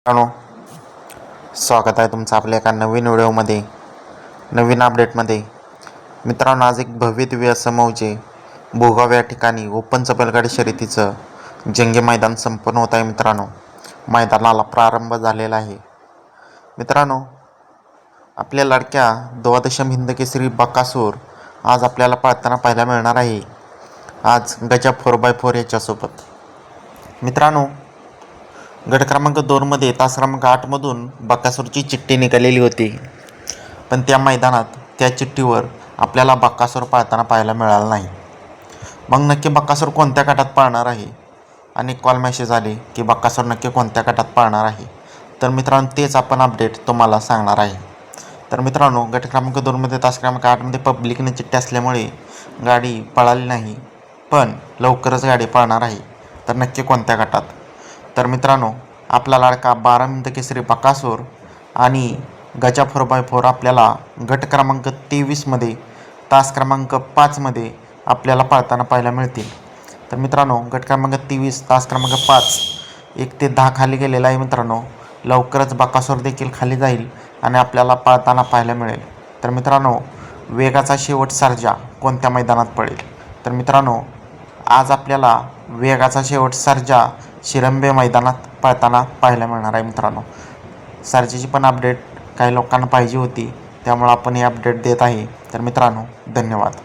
मित्रांनो, स्वागत आहे तुमचं आपल्या एका नवीन व्हिडिओमध्ये, नवीन अपडेटमध्ये. मित्रांनो, आज एक भव्य दिव्य असं मौजे भोगाव या ठिकाणी ओपनचं बैलगाडी शर्यतीचं जंगी मैदान संपन्न होत आहे. मित्रांनो, मैदानाला प्रारंभ झालेला आहे. मित्रांनो, आपल्या लाडक्या द्वादशम हिंद केसरी बकासूर आज आपल्याला पळताना पाहायला मिळणार आहे, आज गजा 4x4 याच्यासोबत. मित्रांनो, गट क्रमांक 2मध्ये तास क्रमांक 8मधून बकासूरची चिठ्ठी निघालेली होती, पण त्या मैदानात त्या चिठ्ठीवर आपल्याला बकासूर पाळताना पाहायला मिळाला नाही. मग नक्की बकासूर कोणत्या गटात पाळणार आहे? आणि कॉल मेसेज आले की बकासूर नक्की कोणत्या गटात पाळणार आहे. तर मित्रांनो, तेच आपण अपडेट तुम्हाला सांगणार आहे. तर मित्रांनो, गट क्रमांक 2मध्ये तास क्रमांक 8मध्ये पब्लिकने चिठ्ठी असल्यामुळे गाडी पळाली नाही, पण लवकरच गाडी पळणार आहे. तर नक्की कोणत्या गटात? तर मित्रांनो, आपला लाडका 12 हिंद केसरी बकासूर आणि गजा 4x4 आपल्याला गट क्रमांक 23मध्ये तास क्रमांक 5मध्ये आपल्याला पळताना पाहायला मिळतील. तर मित्रांनो, गट क्रमांक 23 तास क्रमांक 5 1 ते 10 खाली गेलेला आहे. मित्रांनो, लवकरच बकासूर देखील खाली जाईल आणि आपल्याला पळताना पाहायला मिळेल. तर मित्रांनो, वेगाचा शेवट सर्जा कोणत्या मैदानात पडेल? तर मित्रांनो, आज आपल्याला वेगाचा शेवट सर्जा शिरंबे मैदानात पळताना पाहायला मिळणार आहे. मित्रांनो, सर्जाची पण अपडेट काही लोकांना पाहिजे होती, त्यामुळे आपण ही अपडेट देत आहे. तर मित्रांनो, धन्यवाद.